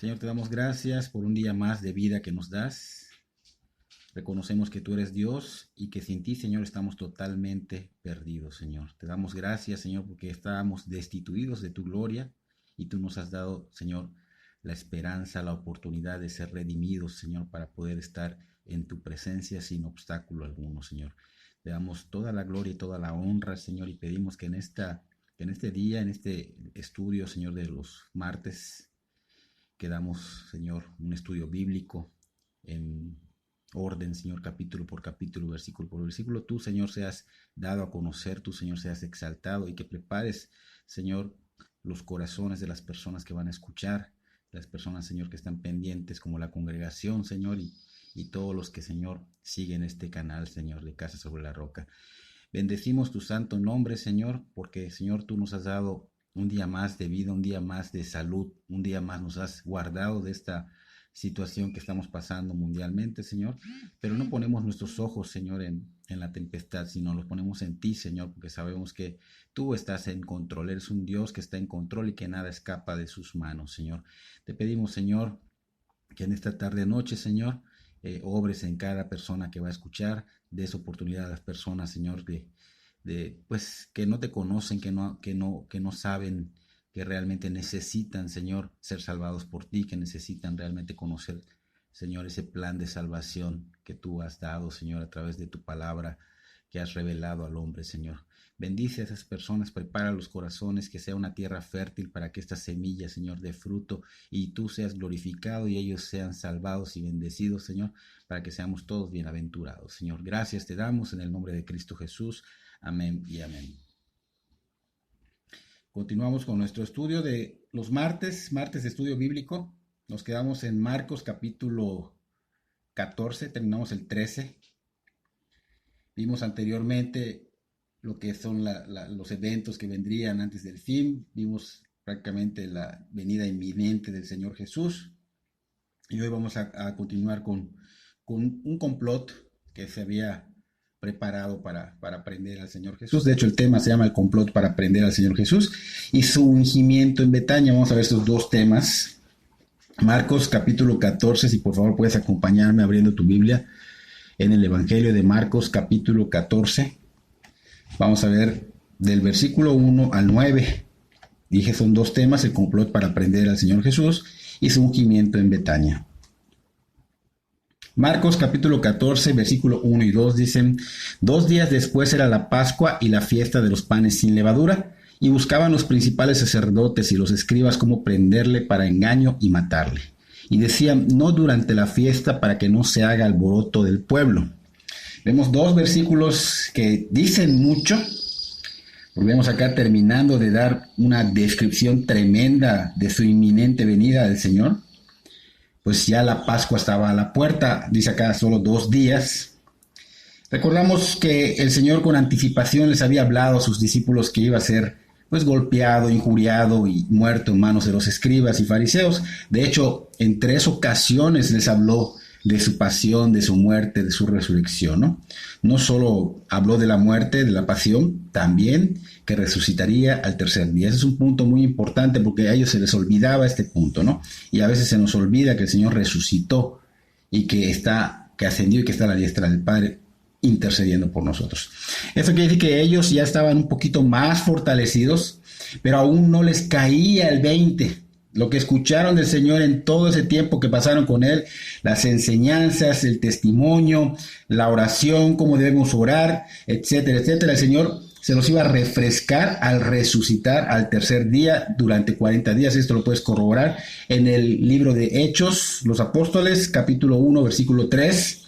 Señor, te damos gracias por un día más de vida que nos das. Reconocemos que tú eres Dios y que sin ti, Señor, estamos totalmente perdidos, Señor. Te damos gracias, Señor, porque estábamos destituidos de tu gloria y tú nos has dado, Señor, la esperanza, la oportunidad de ser redimidos, Señor, para poder estar en tu presencia sin obstáculo alguno, Señor. Te damos toda la gloria y toda la honra, Señor, y pedimos que en este día, en este estudio, Señor, de los martes, que damos, Señor, un estudio bíblico en orden, Señor, capítulo por capítulo, versículo por versículo. Tú, Señor, seas dado a conocer, tú, Señor, seas exaltado y que prepares, Señor, los corazones de las personas que van a escuchar, las personas, Señor, que están pendientes como la congregación, Señor, y todos los que, Señor, siguen este canal, Señor, de Casa sobre la Roca. Bendecimos tu santo nombre, Señor, porque, Señor, tú nos has dado un día más de vida, un día más de salud, un día más nos has guardado de esta situación que estamos pasando mundialmente, Señor, pero no ponemos nuestros ojos, Señor, en la tempestad, sino los ponemos en ti, Señor, porque sabemos que tú estás en control, eres un Dios que está en control y que nada escapa de sus manos, Señor. Te pedimos, Señor, que en esta tarde noche, Señor, obres en cada persona que va a escuchar, des oportunidad a las personas, Señor, pues que no te conocen, que no saben, que realmente necesitan, Señor, ser salvados por ti, que necesitan realmente conocer, Señor, ese plan de salvación que tú has dado, Señor, a través de tu palabra que has revelado al hombre, Señor. Bendice a esas personas, prepara los corazones, que sea una tierra fértil para que esta semilla, Señor, dé fruto y tú seas glorificado y ellos sean salvados y bendecidos, Señor, para que seamos todos bienaventurados. Señor, gracias te damos en el nombre de Cristo Jesús. Amén y amén. Continuamos con nuestro estudio de los martes de estudio bíblico. Nos quedamos en Marcos capítulo 14, terminamos el 13. Vimos anteriormente lo que son los eventos que vendrían antes del fin. Vimos prácticamente la venida inminente del Señor Jesús. Y hoy vamos a continuar con un complot que se había preparado para prender al Señor Jesús. De hecho, el tema se llama el complot para prender al Señor Jesús y su ungimiento en Betania. Vamos a ver estos dos temas. Marcos capítulo 14, si por favor puedes acompañarme abriendo tu Biblia en el Evangelio de Marcos capítulo 14. Vamos a ver del versículo 1 al 9. Dije, son dos temas, el complot para prender al Señor Jesús y su ungimiento en Betania. Marcos capítulo 14, versículo 1 y 2 dicen: 2 días después era la Pascua y la fiesta de los panes sin levadura, y buscaban los principales sacerdotes y los escribas cómo prenderle para engaño y matarle. Y decían: no durante la fiesta, para que no se haga alboroto del pueblo. Vemos dos versículos que dicen mucho. Volvemos acá terminando de dar una descripción tremenda de su inminente venida del Señor. Pues ya la Pascua estaba a la puerta, dice acá solo 2 días. Recordamos que el Señor con anticipación les había hablado a sus discípulos que iba a ser pues golpeado, injuriado y muerto en manos de los escribas y fariseos. De hecho, en 3 ocasiones les habló de su pasión, de su muerte, de su resurrección, ¿no? No solo habló de la muerte, de la pasión, también que resucitaría al tercer día. Ese es un punto muy importante porque a ellos se les olvidaba este punto, ¿no? Y a veces se nos olvida que el Señor resucitó y que ascendió y que está a la diestra del Padre intercediendo por nosotros. Eso quiere decir que ellos ya estaban un poquito más fortalecidos, pero aún no les caía el 20. Lo que escucharon del Señor en todo ese tiempo que pasaron con Él, las enseñanzas, el testimonio, la oración, cómo debemos orar, etcétera, etcétera. El Señor se los iba a refrescar al resucitar al tercer día durante 40 días. Esto lo puedes corroborar en el libro de Hechos, los Apóstoles, capítulo 1, versículo 3.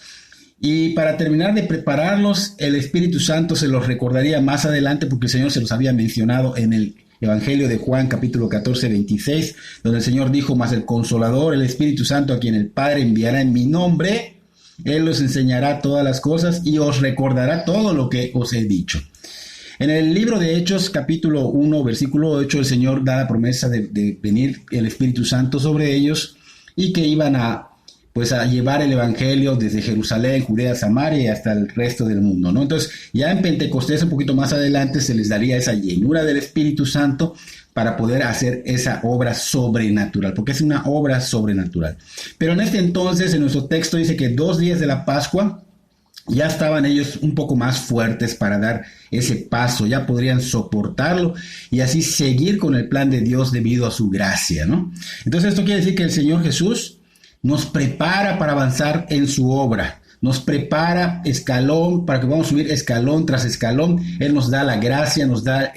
Y para terminar de prepararlos, el Espíritu Santo se los recordaría más adelante porque el Señor se los había mencionado en el Evangelio de Juan, capítulo 14, 26, donde el Señor dijo: mas el Consolador, el Espíritu Santo, a quien el Padre enviará en mi nombre, Él os enseñará todas las cosas y os recordará todo lo que os he dicho. En el libro de Hechos, capítulo 1, versículo 8, el Señor da la promesa de venir el Espíritu Santo sobre ellos y que iban a llevar el evangelio desde Jerusalén, Judea, Samaria y hasta el resto del mundo, ¿no? Entonces, ya en Pentecostés, un poquito más adelante, se les daría esa llenura del Espíritu Santo para poder hacer esa obra sobrenatural, porque es una obra sobrenatural. Pero en este entonces, en nuestro texto dice que 2 días de la Pascua, ya estaban ellos un poco más fuertes para dar ese paso, ya podrían soportarlo y así seguir con el plan de Dios debido a su gracia, ¿no? Entonces esto quiere decir que el Señor Jesús nos prepara para avanzar en su obra, nos prepara escalón, para que vamos a subir escalón tras escalón. Él nos da la gracia, nos da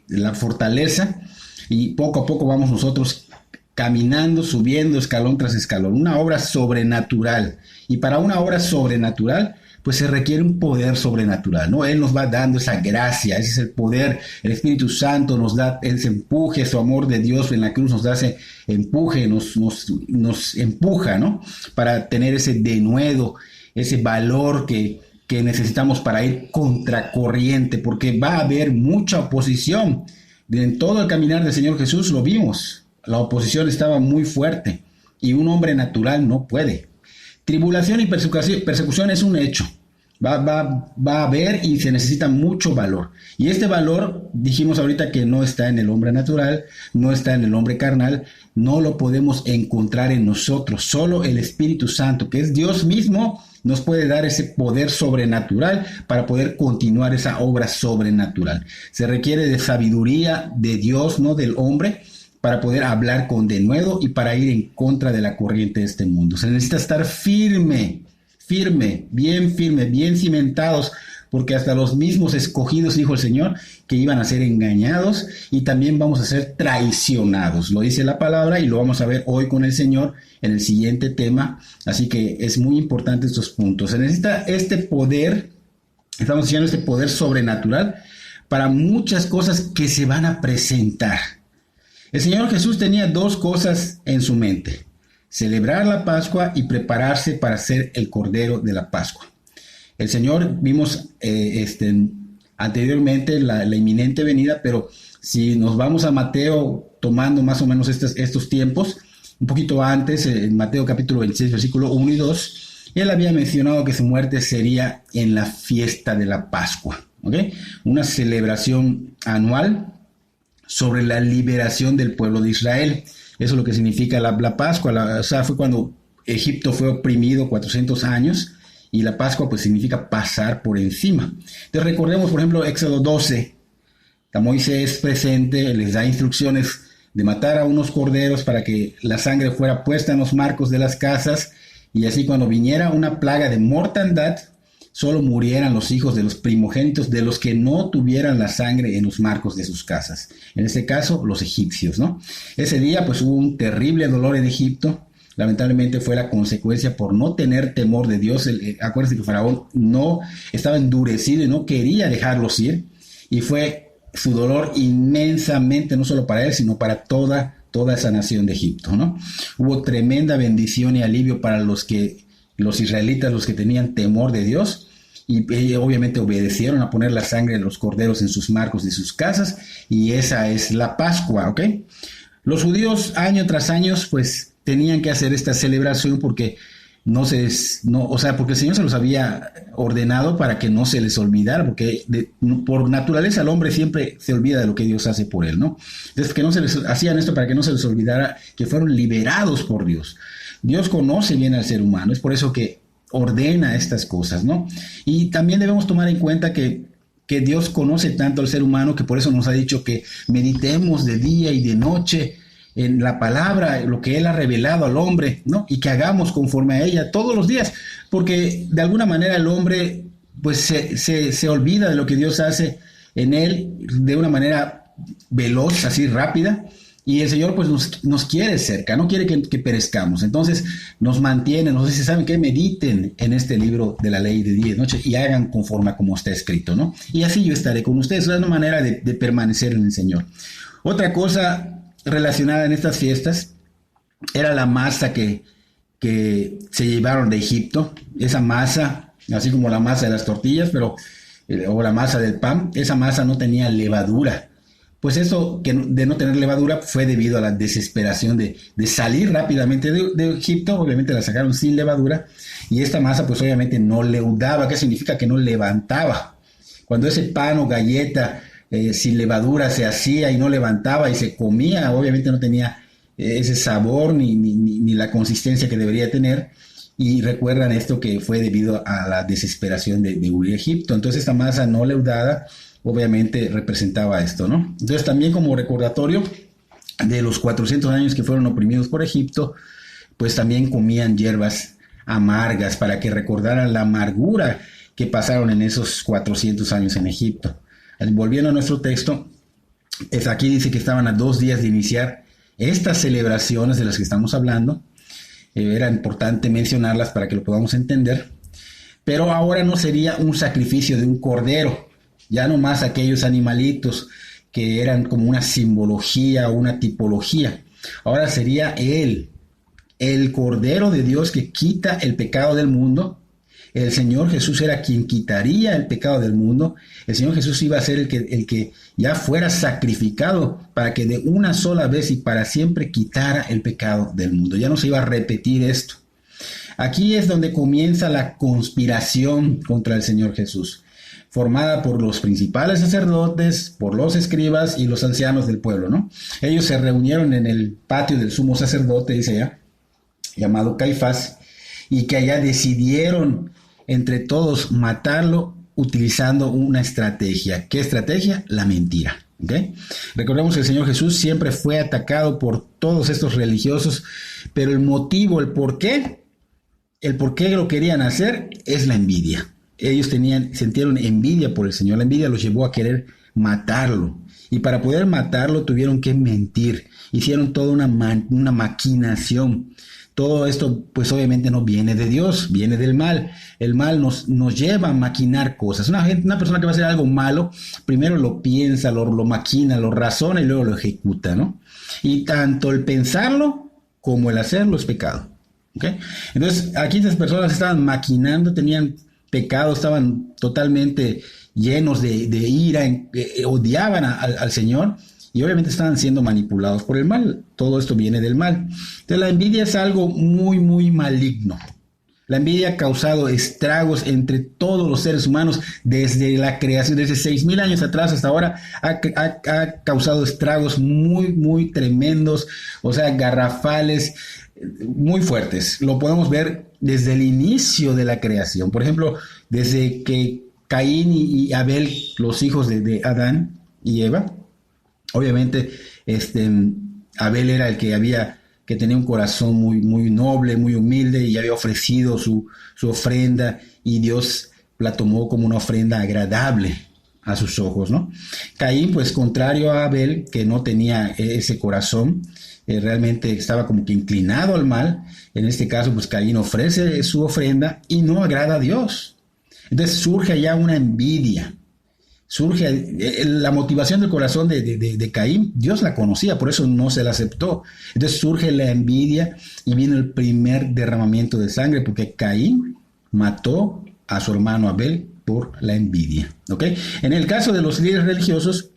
la fortaleza y poco a poco vamos nosotros caminando, subiendo escalón tras escalón. Una obra sobrenatural. Y para una obra sobrenatural, pues se requiere un poder sobrenatural, ¿no? Él nos va dando esa gracia, ese es el poder. El Espíritu Santo nos da ese empuje, su amor de Dios en la cruz nos da ese empuje, nos empuja, ¿no? Para tener ese denuedo, ese valor que necesitamos para ir contracorriente, porque va a haber mucha oposición. En todo el caminar del Señor Jesús lo vimos. La oposición estaba muy fuerte y un hombre natural no puede. Tribulación y persecución es un hecho. Va a haber y se necesita mucho valor. Y este valor, dijimos ahorita que no está en el hombre natural, no está en el hombre carnal, no lo podemos encontrar en nosotros. Solo el Espíritu Santo, que es Dios mismo, nos puede dar ese poder sobrenatural para poder continuar esa obra sobrenatural. Se requiere de sabiduría de Dios, no del hombre, para poder hablar con denuedo y para ir en contra de la corriente de este mundo. Se necesita estar firme, bien cimentados, porque hasta los mismos escogidos, dijo el Señor, que iban a ser engañados y también vamos a ser traicionados. Lo dice la palabra y lo vamos a ver hoy con el Señor en el siguiente tema. Así que es muy importante estos puntos. Se necesita este poder, estamos diciendo este poder sobrenatural, para muchas cosas que se van a presentar. El Señor Jesús tenía 2 cosas en su mente: celebrar la Pascua y prepararse para ser el Cordero de la Pascua. El Señor, vimos anteriormente la inminente venida, pero si nos vamos a Mateo, tomando más o menos estos tiempos, un poquito antes, en Mateo capítulo 26, versículo 1 y 2, Él había mencionado que su muerte sería en la fiesta de la Pascua, ¿ok? Una celebración anual sobre la liberación del pueblo de Israel. Eso es lo que significa la Pascua. O sea, fue cuando Egipto fue oprimido 400 años y la Pascua pues significa pasar por encima. Entonces recordemos, por ejemplo, Éxodo 12. Moisés presente, les da instrucciones de matar a unos corderos para que la sangre fuera puesta en los marcos de las casas y así cuando viniera una plaga de mortandad, solo murieran los hijos de los primogénitos de los que no tuvieran la sangre en los marcos de sus casas. En este caso, los egipcios, ¿no? Ese día, pues, hubo un terrible dolor en Egipto. Lamentablemente fue la consecuencia por no tener temor de Dios. Acuérdense que Faraón no estaba endurecido y no quería dejarlos ir. Y fue su dolor inmensamente, no solo para él, sino para toda esa nación de Egipto, ¿no? Hubo tremenda bendición y alivio para los israelitas, los que tenían temor de Dios. Y ellos obviamente obedecieron a poner la sangre de los corderos en sus marcos de sus casas, y esa es la Pascua, ¿ok? Los judíos año tras año pues tenían que hacer esta celebración porque porque el Señor se los había ordenado para que no se les olvidara, porque por naturaleza el hombre siempre se olvida de lo que Dios hace por él, ¿no? Entonces hacían esto para que no se les olvidara que fueron liberados por Dios. Dios conoce bien al ser humano, es por eso que ordena estas cosas, ¿no? Y también debemos tomar en cuenta que Dios conoce tanto al ser humano que por eso nos ha dicho que meditemos de día y de noche en la palabra, lo que Él ha revelado al hombre, ¿no? Y que hagamos conforme a ella todos los días, porque de alguna manera el hombre pues se olvida de lo que Dios hace en él de una manera veloz, así rápida. Y el Señor pues nos quiere cerca, no quiere que perezcamos. Entonces nos mantiene, nos dice, ¿saben qué? Mediten en este libro de la ley de día y noche y hagan conforme a como está escrito, ¿no? Y así yo estaré con ustedes. Es una manera de permanecer en el Señor. Otra cosa relacionada en estas fiestas era la masa que se llevaron de Egipto. Esa masa, así como la masa de las tortillas, o la masa del pan, esa masa no tenía levadura. Pues eso de no tener levadura fue debido a la desesperación de salir rápidamente de Egipto. Obviamente la sacaron sin levadura y esta masa pues obviamente no leudaba. ¿Qué significa? Que no levantaba. Cuando ese pan o galleta sin levadura se hacía y no levantaba y se comía, obviamente no tenía ese sabor ni la consistencia que debería tener. Y recuerdan esto que fue debido a la desesperación de huir a Egipto. Entonces esta masa no leudada obviamente representaba esto, ¿no? Entonces también como recordatorio de los 400 años que fueron oprimidos por Egipto, pues también comían hierbas amargas para que recordaran la amargura que pasaron en esos 400 años en Egipto. Volviendo a nuestro texto, aquí dice que estaban a 2 días de iniciar estas celebraciones de las que estamos hablando. Era importante mencionarlas para que lo podamos entender. Pero ahora no sería un sacrificio de un cordero, ya no más aquellos animalitos que eran como una simbología o una tipología. Ahora sería el Cordero de Dios que quita el pecado del mundo. El Señor Jesús era quien quitaría el pecado del mundo. El Señor Jesús iba a ser el que ya fuera sacrificado para que de una sola vez y para siempre quitara el pecado del mundo. Ya no se iba a repetir esto. Aquí es donde comienza la conspiración contra el Señor Jesús, formada por los principales sacerdotes, por los escribas y los ancianos del pueblo, ¿no? Ellos se reunieron en el patio del sumo sacerdote, dice allá, llamado Caifás, y que allá decidieron entre todos matarlo utilizando una estrategia. ¿Qué estrategia? La mentira. ¿Okay? Recordemos que el Señor Jesús siempre fue atacado por todos estos religiosos, pero el motivo, el por qué lo querían hacer es la envidia. Ellos sintieron envidia por el Señor. La envidia los llevó a querer matarlo. Y para poder matarlo tuvieron que mentir. Hicieron toda una maquinación. Todo esto, pues obviamente no viene de Dios, viene del mal. El mal nos lleva a maquinar cosas. Una persona que va a hacer algo malo, primero lo piensa, lo maquina, lo razona y luego lo ejecuta, ¿no? Y tanto el pensarlo como el hacerlo es pecado. ¿Okay? Entonces, aquí estas personas estaban maquinando, tenían pecado, estaban totalmente llenos de ira, odiaban al Señor. Y obviamente estaban siendo manipulados por el mal. Todo esto viene del mal. Entonces la envidia es algo muy, muy maligno. La envidia ha causado estragos entre todos los seres humanos desde la creación, desde 6,000 años atrás hasta ahora. Ha causado estragos muy, muy tremendos, o sea, garrafales, muy fuertes. Lo podemos ver desde el inicio de la creación. Por ejemplo, desde que Caín y Abel, los hijos de Adán y Eva, obviamente, Abel era el que tenía un corazón muy, muy noble, muy humilde y había ofrecido su ofrenda y Dios la tomó como una ofrenda agradable a sus ojos, ¿no? Caín, pues contrario a Abel, que no tenía ese corazón, realmente estaba como que inclinado al mal. En este caso, pues Caín ofrece su ofrenda y no agrada a Dios. Entonces surge allá una envidia. Surge la motivación del corazón de Caín, Dios la conocía, por eso no se la aceptó. Entonces surge la envidia y vino el primer derramamiento de sangre, porque Caín mató a su hermano Abel por la envidia. ¿Okay? En el caso de los líderes religiosos,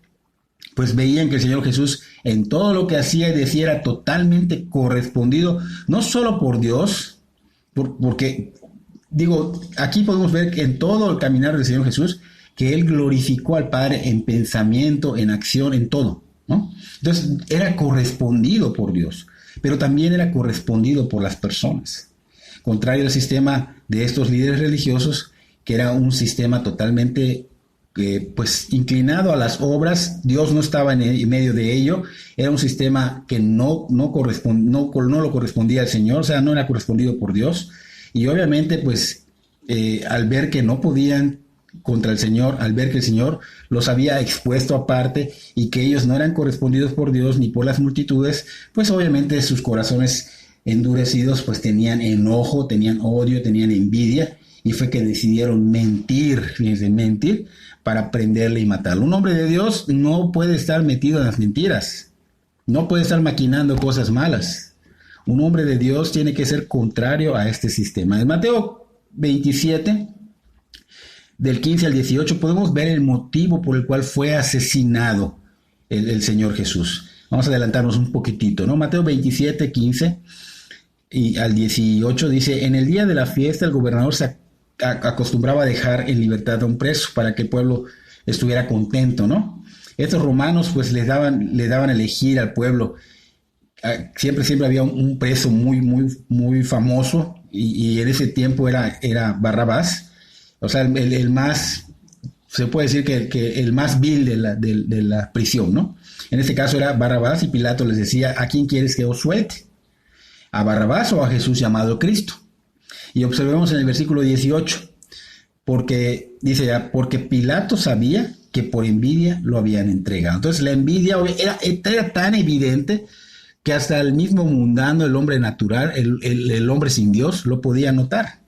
pues veían que el Señor Jesús en todo lo que hacía y decía era totalmente correspondido, no solo por Dios, porque, aquí podemos ver que en todo el caminar del Señor Jesús, que Él glorificó al Padre en pensamiento, en acción, en todo, ¿no? Entonces, era correspondido por Dios, pero también era correspondido por las personas. Contrario al sistema de estos líderes religiosos, que era un sistema totalmente inclinado a las obras. Dios no estaba en medio de ello. Era un sistema que no lo correspondía al Señor, o sea, no era correspondido por Dios. Y obviamente, al ver que no podían contra el Señor, al ver que el Señor los había expuesto aparte y que ellos no eran correspondidos por Dios ni por las multitudes, pues obviamente sus corazones endurecidos pues tenían enojo, tenían odio, tenían envidia, y fue que decidieron mentir para prenderle y matarlo. Un hombre de Dios no puede estar metido en las mentiras, no puede estar maquinando cosas malas. Un hombre de Dios tiene que ser contrario a este sistema. En Mateo 27, del 15 al 18, podemos ver el motivo por el cual fue asesinado el Señor Jesús. Vamos a adelantarnos un poquitito, ¿no? Mateo 27, 15 y al 18 dice: en el día de la fiesta el gobernador se acostumbraba a dejar en libertad a un preso para que el pueblo estuviera contento, ¿no? Estos romanos pues le daban a elegir al pueblo. Siempre había un preso muy famoso y en ese tiempo era Barrabás, o sea, el más, se puede decir que el más vil de la prisión, ¿no? En este caso era Barrabás y Pilato les decía, ¿a quién quieres que os suelte? ¿A Barrabás o a Jesús llamado Cristo? Y observemos en el versículo 18, porque dice ya, porque Pilato sabía que por envidia lo habían entregado. Entonces la envidia era tan evidente que hasta el mismo mundano, el hombre natural, el hombre sin Dios, lo podía notar.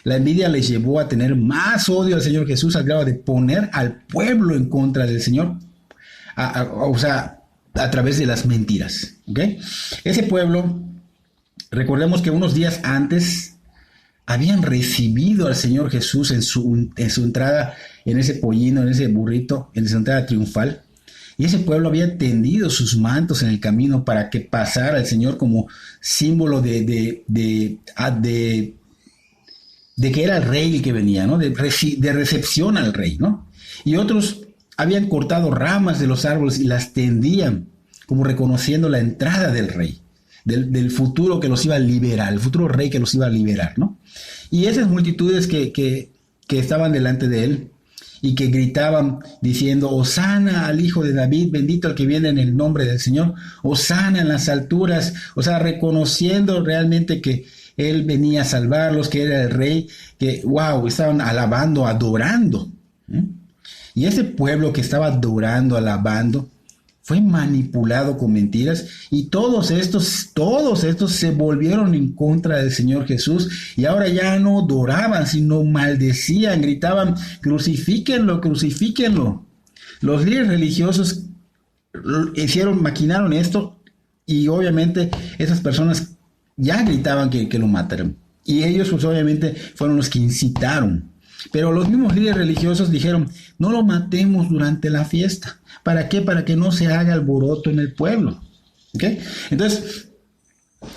La envidia les llevó a tener más odio al Señor Jesús al grado de poner al pueblo en contra del Señor, o sea, a través de las mentiras. ¿Okay? Ese pueblo, recordemos que unos días antes habían recibido al Señor Jesús en su entrada, en ese pollino, en ese burrito, en su entrada triunfal. Y ese pueblo había tendido sus mantos en el camino para que pasara el Señor como símbolo de que era el rey el que venía, ¿no? De recepción al rey, ¿no? Y otros habían cortado ramas de los árboles y las tendían como reconociendo la entrada del rey, del futuro que los iba a liberar, el futuro rey que los iba a liberar, ¿no? Y esas multitudes que estaban delante de él y que gritaban diciendo, Hosana al Hijo de David, bendito el que viene en el nombre del Señor, Hosana en las alturas, o sea, reconociendo realmente que él venía a salvarlos, que era el rey, que, wow, estaban alabando, adorando. Y ese pueblo que estaba adorando, alabando, fue manipulado con mentiras y todos estos se volvieron en contra del Señor Jesús y ahora ya no adoraban, sino maldecían, gritaban, crucifíquenlo, crucifíquenlo. Los líderes religiosos maquinaron esto y obviamente esas personas ya gritaban que lo mataran. Y ellos pues obviamente fueron los que incitaron. Pero los mismos líderes religiosos dijeron, no lo matemos durante la fiesta. ¿Para qué? Para que no se haga alboroto en el pueblo. ¿Okay? Entonces,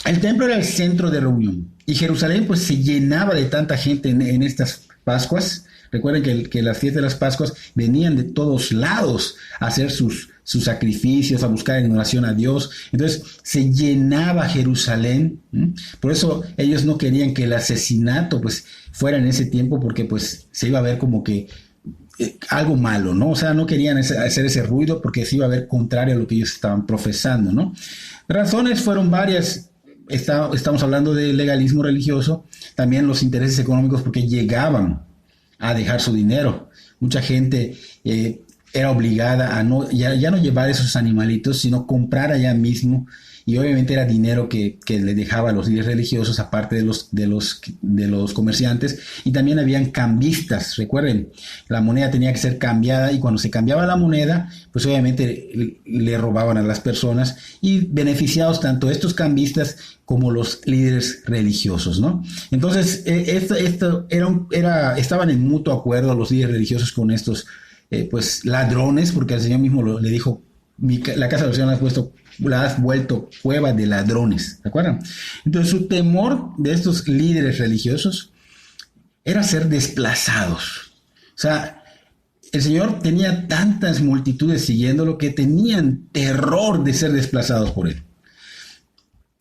el templo era el centro de reunión. Y Jerusalén pues se llenaba de tanta gente en estas Pascuas. Recuerden que las fiestas de las Pascuas venían de todos lados a hacer sus sacrificios, a buscar en oración a Dios. Entonces se llenaba Jerusalén. Por eso ellos no querían que el asesinato pues fuera en ese tiempo, porque pues se iba a ver como que algo malo, ¿no? O sea, no querían hacer ese ruido porque se iba a ver contrario a lo que ellos estaban profesando, ¿no? Razones fueron varias. Estamos hablando de legalismo religioso, también los intereses económicos, porque llegaban a dejar su dinero. Mucha gente era obligada a ya no llevar esos animalitos, sino comprar allá mismo, y obviamente era dinero que le dejaba a los líderes religiosos, aparte de los comerciantes, y también habían cambistas. Recuerden, la moneda tenía que ser cambiada, y cuando se cambiaba la moneda, pues obviamente le robaban a las personas, y beneficiados tanto estos cambistas como los líderes religiosos, ¿no? Entonces, estaban en mutuo acuerdo los líderes religiosos con estos pues ladrones, porque el Señor mismo le dijo, la casa del Señor la has vuelto cueva de ladrones, ¿de acuerdo? Entonces su temor de estos líderes religiosos era ser desplazados. O sea, el Señor tenía tantas multitudes siguiéndolo que tenían terror de ser desplazados por él.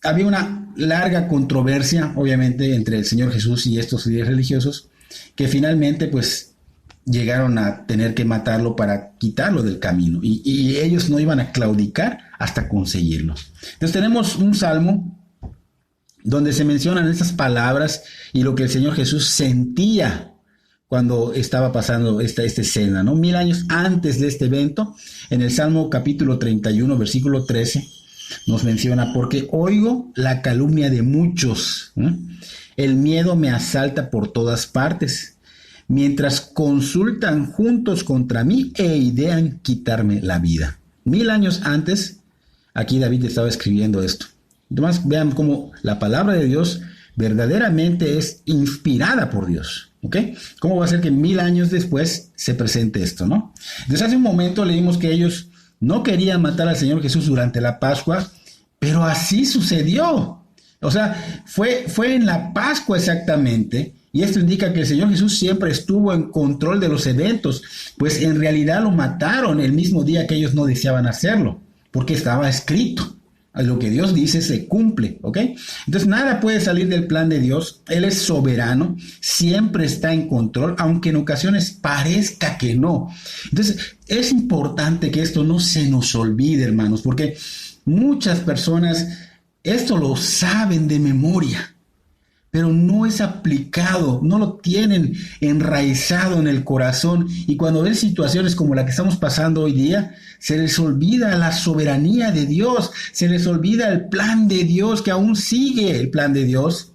Había una larga controversia, obviamente, entre el Señor Jesús y estos líderes religiosos, que finalmente pues llegaron a tener que matarlo para quitarlo del camino, y ellos no iban a claudicar hasta conseguirlo. Entonces tenemos un salmo donde se mencionan estas palabras y lo que el Señor Jesús sentía cuando estaba pasando esta escena, ¿no? 1000 años antes de este evento, en el Salmo capítulo 31, versículo 13, nos menciona, porque oigo la calumnia de muchos, ¿eh? El miedo me asalta por todas partes, mientras consultan juntos contra mí e idean quitarme la vida. 1000 años antes, aquí David estaba escribiendo esto. Además, vean cómo la palabra de Dios verdaderamente es inspirada por Dios. ¿Ok? ¿Cómo va a ser que 1000 años después se presente esto, no? Desde hace un momento leímos que ellos no querían matar al Señor Jesús durante la Pascua, pero así sucedió. O sea, fue en la Pascua exactamente Y esto indica que el Señor Jesús siempre estuvo en control de los eventos, pues en realidad lo mataron el mismo día que ellos no deseaban hacerlo, porque estaba escrito. Lo que Dios dice se cumple, ¿ok? Entonces nada puede salir del plan de Dios. Él es soberano, siempre está en control, aunque en ocasiones parezca que no. Entonces es importante que esto no se nos olvide, hermanos, porque muchas personas esto lo saben de memoria, pero no es aplicado, no lo tienen enraizado en el corazón, y cuando ven situaciones como la que estamos pasando hoy día, se les olvida la soberanía de Dios, se les olvida el plan de Dios, que aún sigue el plan de Dios,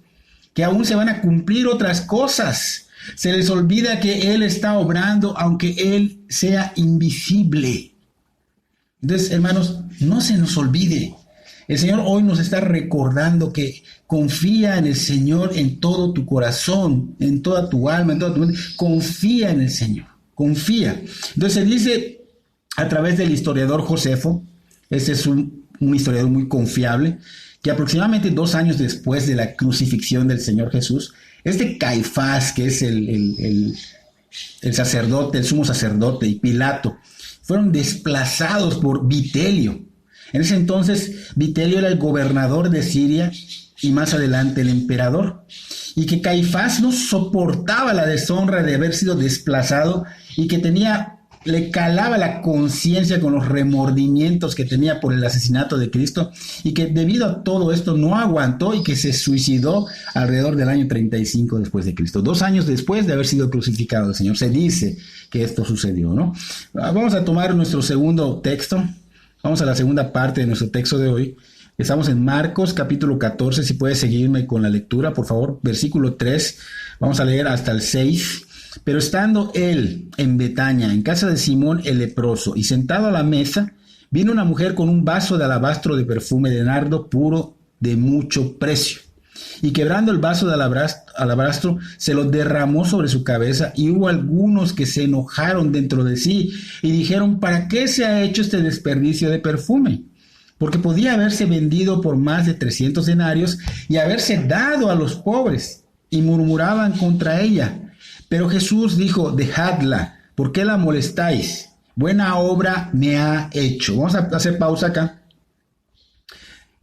que aún se van a cumplir otras cosas, se les olvida que Él está obrando aunque Él sea invisible. Entonces, hermanos, no se nos olvide. El Señor hoy nos está recordando que confía en el Señor en todo tu corazón, en toda tu alma, en toda tu mente. Confía en el Señor, confía. Entonces se dice a través del historiador Josefo, este es un historiador muy confiable, que aproximadamente 2 años después de la crucifixión del Señor Jesús, este Caifás, que es el sacerdote, el sumo sacerdote, y Pilato, fueron desplazados por Vitelio. En ese entonces, Vitelio era el gobernador de Siria y más adelante el emperador. Y que Caifás no soportaba la deshonra de haber sido desplazado y que le calaba la conciencia con los remordimientos que tenía por el asesinato de Cristo, y que debido a todo esto no aguantó y que se suicidó alrededor del año 35 después de Cristo. 2 años después de haber sido crucificado el Señor. Se dice que esto sucedió, ¿no? Vamos a tomar nuestro segundo texto. Vamos a la segunda parte de nuestro texto de hoy. Estamos en Marcos capítulo 14, si puedes seguirme con la lectura, por favor. Versículo 3, vamos a leer hasta el 6. Pero estando él en Betania, en casa de Simón el leproso, y sentado a la mesa, vino una mujer con un vaso de alabastro de perfume de nardo puro de mucho precio. Y quebrando el vaso de alabastro, se lo derramó sobre su cabeza, y hubo algunos que se enojaron dentro de sí, y dijeron: ¿para qué se ha hecho este desperdicio de perfume? Porque podía haberse vendido por más de 300 denarios y haberse dado a los pobres. Y murmuraban contra ella. Pero Jesús dijo: dejadla, ¿por qué la molestáis? Buena obra me ha hecho. Vamos a hacer pausa acá.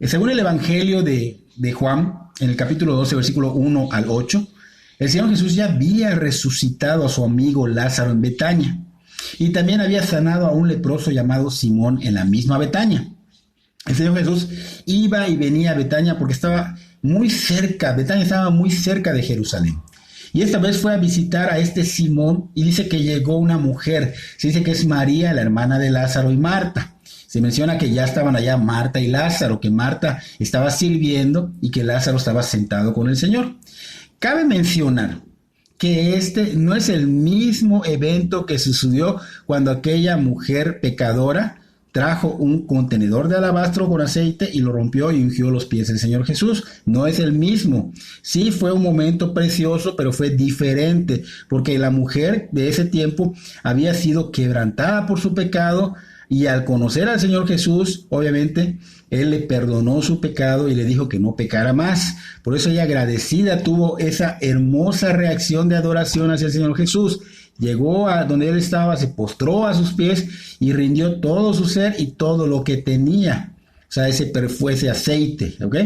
Según el Evangelio de Juan, en el capítulo 12, versículo 1 al 8, el Señor Jesús ya había resucitado a su amigo Lázaro en Betania, y también había sanado a un leproso llamado Simón en la misma Betania. El Señor Jesús iba y venía a Betania porque estaba muy cerca, Betania estaba muy cerca de Jerusalén. Y esta vez fue a visitar a este Simón, y dice que llegó una mujer, se dice que es María, la hermana de Lázaro y Marta. Se menciona que ya estaban allá Marta y Lázaro, que Marta estaba sirviendo y que Lázaro estaba sentado con el Señor. Cabe mencionar que este no es el mismo evento que sucedió cuando aquella mujer pecadora trajo un contenedor de alabastro con aceite y lo rompió y ungió los pies del Señor Jesús. No es el mismo. Sí fue un momento precioso, pero fue diferente, porque la mujer de ese tiempo había sido quebrantada por su pecado, y al conocer al Señor Jesús, obviamente, Él le perdonó su pecado y le dijo que no pecara más. Por eso ella, agradecida, tuvo esa hermosa reacción de adoración hacia el Señor Jesús. Llegó a donde Él estaba, se postró a sus pies y rindió todo su ser y todo lo que tenía. O sea, ese aceite, ¿ok?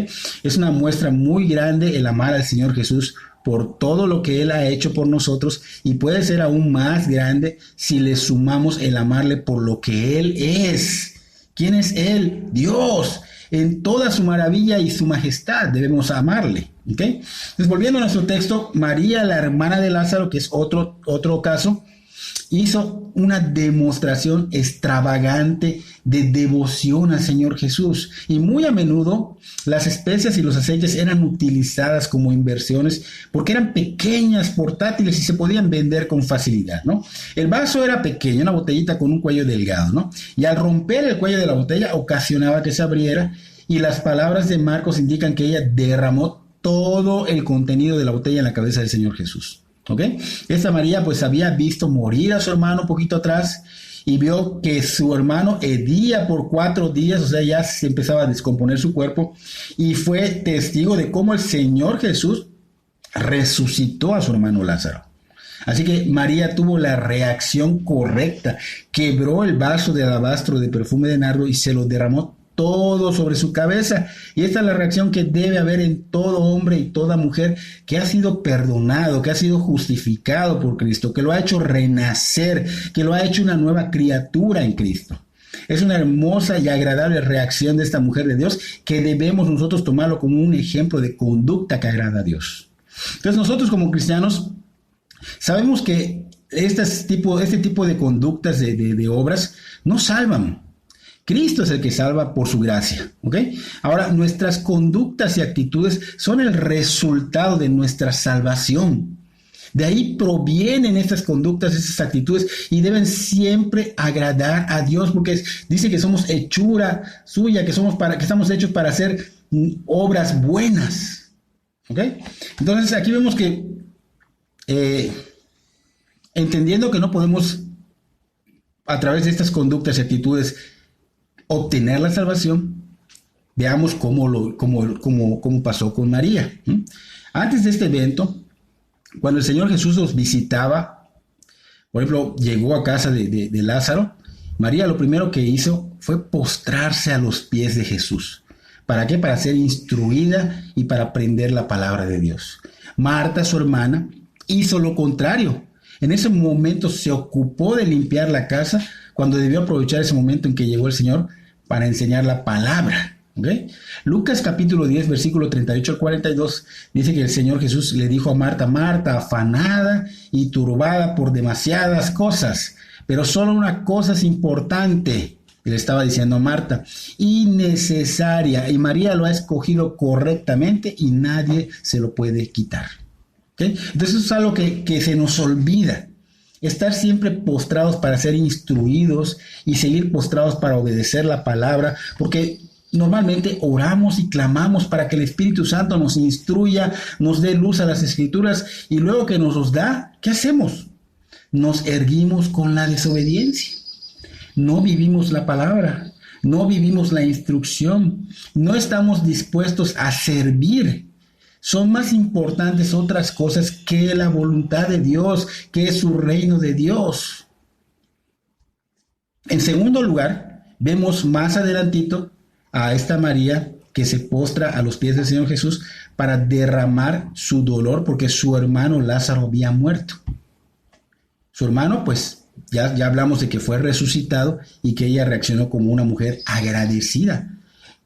Es una muestra muy grande el amar al Señor Jesús por todo lo que Él ha hecho por nosotros, y puede ser aún más grande si le sumamos el amarle por lo que Él es. ¿Quién es Él? Dios. En toda su maravilla y su majestad debemos amarle, ¿ok? Entonces, volviendo a nuestro texto, María, la hermana de Lázaro, que es otro caso, hizo una demostración extravagante de devoción al Señor Jesús, y muy a menudo las especias y los aceites eran utilizadas como inversiones porque eran pequeñas, portátiles y se podían vender con facilidad, ¿no? El vaso era pequeño, una botellita con un cuello delgado, ¿no? Y al romper el cuello de la botella ocasionaba que se abriera, y las palabras de Marcos indican que ella derramó todo el contenido de la botella en la cabeza del Señor Jesús. ¿Ok? Esta María pues había visto morir a su hermano un poquito atrás, y vio que su hermano hedía por 4 días, o sea, ya se empezaba a descomponer su cuerpo, y fue testigo de cómo el Señor Jesús resucitó a su hermano Lázaro. Así que María tuvo la reacción correcta, quebró el vaso de alabastro de perfume de nardo y se lo derramó todo sobre su cabeza. Y esta es la reacción que debe haber en todo hombre y toda mujer que ha sido perdonado, que ha sido justificado por Cristo, que lo ha hecho renacer, que lo ha hecho una nueva criatura en Cristo. Es una hermosa y agradable reacción de esta mujer de Dios que debemos nosotros tomarlo como un ejemplo de conducta que agrada a Dios. Entonces nosotros como cristianos sabemos que este tipo de conductas, de obras, no salvan. Cristo es el que salva por su gracia, ¿ok? Ahora, nuestras conductas y actitudes son el resultado de nuestra salvación. De ahí provienen estas conductas, estas actitudes, y deben siempre agradar a Dios, porque dice que somos hechura suya, que estamos hechos para hacer obras buenas, ¿ok? Entonces, aquí vemos que entendiendo que no podemos a través de estas conductas y actitudes obtener la salvación, veamos cómo pasó con María. Antes de este evento, cuando el Señor Jesús los visitaba, por ejemplo, llegó a casa de Lázaro, María lo primero que hizo fue postrarse a los pies de Jesús. ¿Para qué? Para ser instruida y para aprender la palabra de Dios. Marta, su hermana, hizo lo contrario. En ese momento se ocupó de limpiar la casa cuando debió aprovechar ese momento en que llegó el Señor para enseñar la palabra. ¿Okay? Lucas capítulo 10, versículo 38 al 42, dice que el Señor Jesús le dijo a Marta: Marta, afanada y turbada por demasiadas cosas, pero solo una cosa es importante. Le estaba diciendo a Marta, y necesaria, y María lo ha escogido correctamente y nadie se lo puede quitar. ¿Okay? Entonces eso es algo que se nos olvida. Estar siempre postrados para ser instruidos y seguir postrados para obedecer la palabra, porque normalmente oramos y clamamos para que el Espíritu Santo nos instruya, nos dé luz a las Escrituras, y luego que nos los da, ¿qué hacemos? Nos erguimos con la desobediencia. No vivimos la palabra, no vivimos la instrucción, no estamos dispuestos a servir. Son más importantes otras cosas que la voluntad de Dios, que es su reino de Dios. En segundo lugar, vemos más adelantito a esta María que se postra a los pies del Señor Jesús para derramar su dolor porque su hermano Lázaro había muerto. Su hermano, pues, ya hablamos de que fue resucitado y que ella reaccionó como una mujer agradecida,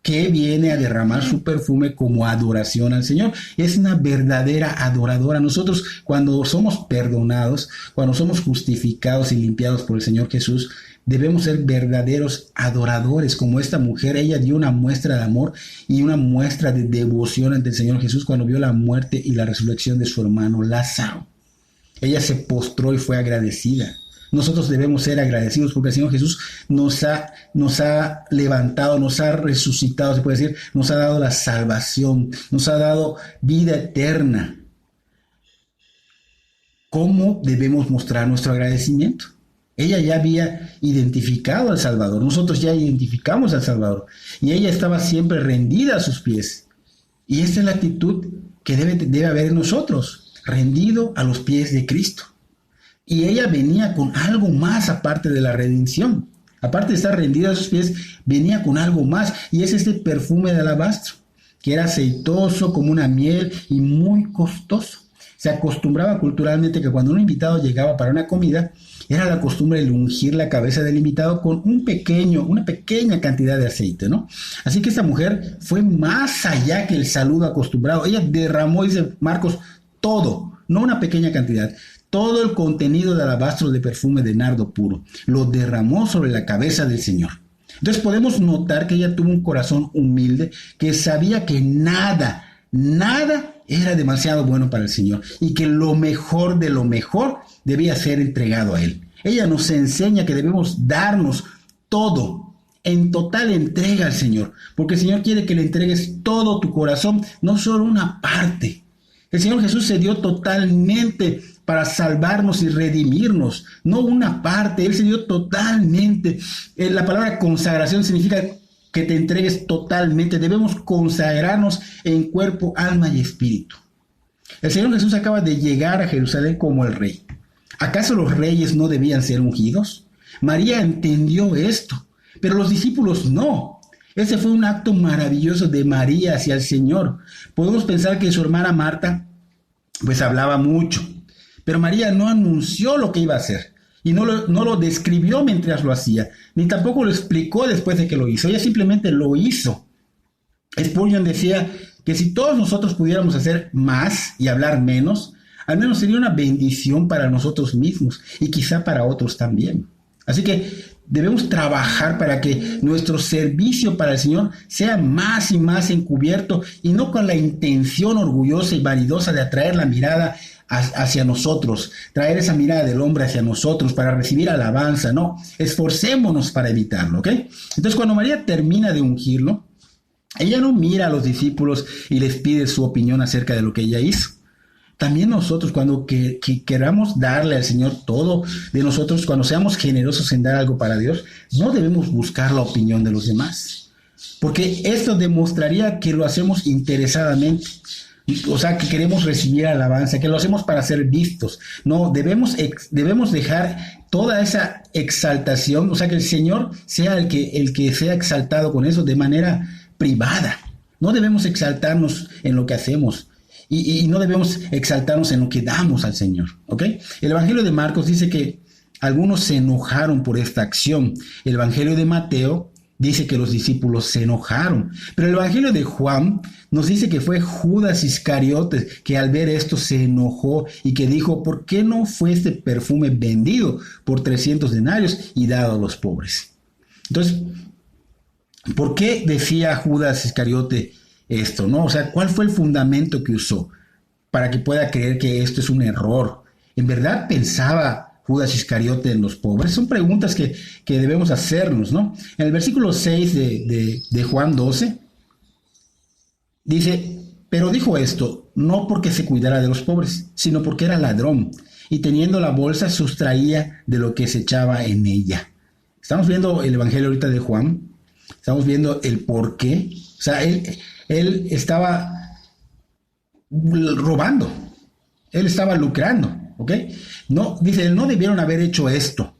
que viene a derramar su perfume como adoración al Señor. Es una verdadera adoradora. Nosotros, cuando somos perdonados, cuando somos justificados y limpiados por el Señor Jesús, debemos ser verdaderos adoradores. Como esta mujer, ella dio una muestra de amor y una muestra de devoción ante el Señor Jesús cuando vio la muerte y la resurrección de su hermano Lázaro. Ella se postró y fue agradecida. Nosotros debemos ser agradecidos porque el Señor Jesús nos ha levantado, nos ha resucitado, se puede decir, nos ha dado la salvación, nos ha dado vida eterna. ¿Cómo debemos mostrar nuestro agradecimiento? Ella ya había identificado al Salvador, nosotros ya identificamos al Salvador, y ella estaba siempre rendida a sus pies. Y esta es la actitud que debe haber en nosotros, rendido a los pies de Cristo. Y ella venía con algo más aparte de la redención. Aparte de estar rendida a sus pies, venía con algo más. Y es este perfume de alabastro, que era aceitoso como una miel y muy costoso. Se acostumbraba culturalmente que cuando un invitado llegaba para una comida, era la costumbre de ungir la cabeza del invitado con una pequeña cantidad de aceite, ¿no? Así que esta mujer fue más allá que el saludo acostumbrado. Ella derramó, dice Marcos, todo, no una pequeña cantidad. Todo el contenido de alabastro de perfume de nardo puro, lo derramó sobre la cabeza del Señor. Entonces podemos notar que ella tuvo un corazón humilde, que sabía que nada era demasiado bueno para el Señor y que lo mejor de lo mejor debía ser entregado a Él. Ella nos enseña que debemos darnos todo, en total entrega al Señor, porque el Señor quiere que le entregues todo tu corazón, no solo una parte. El Señor Jesús se dio totalmente para salvarnos y redimirnos, no una parte. Él se dio totalmente. La palabra consagración significa que te entregues totalmente. Debemos consagrarnos en cuerpo, alma y espíritu. El Señor Jesús acaba de llegar a Jerusalén como el rey. ¿Acaso los reyes no debían ser ungidos? María entendió esto, pero los discípulos no. Ese fue un acto maravilloso de María hacia el Señor. Podemos pensar que su hermana Marta, pues hablaba mucho, pero María no anunció lo que iba a hacer y no lo describió mientras lo hacía, ni tampoco lo explicó después de que lo hizo. Ella simplemente lo hizo. Spurgeon decía que si todos nosotros pudiéramos hacer más y hablar menos, al menos sería una bendición para nosotros mismos y quizá para otros también. Así que debemos trabajar para que nuestro servicio para el Señor sea más y más encubierto y no con la intención orgullosa y vanidosa de atraer la mirada hacia nosotros, traer esa mirada del hombre hacia nosotros para recibir alabanza. No, esforcémonos para evitarlo, ¿ok? Entonces, cuando María termina de ungirlo, ella no mira a los discípulos y les pide su opinión acerca de lo que ella hizo. También nosotros, cuando queramos darle al Señor todo de nosotros, cuando seamos generosos en dar algo para Dios, no debemos buscar la opinión de los demás, porque esto demostraría que lo hacemos interesadamente, o sea, que queremos recibir alabanza, que lo hacemos para ser vistos. No, debemos dejar toda esa exaltación, o sea, que el Señor sea el que sea exaltado con eso de manera privada. No debemos exaltarnos en lo que hacemos. Y no debemos exaltarnos en lo que damos al Señor, ¿ok? El Evangelio de Marcos dice que algunos se enojaron por esta acción. El Evangelio de Mateo dice que los discípulos se enojaron. Pero el Evangelio de Juan nos dice que fue Judas Iscariote que al ver esto se enojó y que dijo, ¿por qué no fue este perfume vendido por 300 denarios y dado a los pobres? Entonces, ¿por qué decía Judas Iscariote esto, no? O sea, ¿cuál fue el fundamento que usó para que pueda creer que esto es un error? ¿En verdad pensaba Judas Iscariote en los pobres? Son preguntas que debemos hacernos, ¿no? En el versículo 6 de Juan 12, dice, pero dijo esto, no porque se cuidara de los pobres, sino porque era ladrón, y teniendo la bolsa sustraía de lo que se echaba en ella. Estamos viendo el Evangelio ahorita de Juan, estamos viendo el por qué. O sea, él estaba robando, él estaba lucrando, ¿ok? No, dice, no debieron haber hecho esto,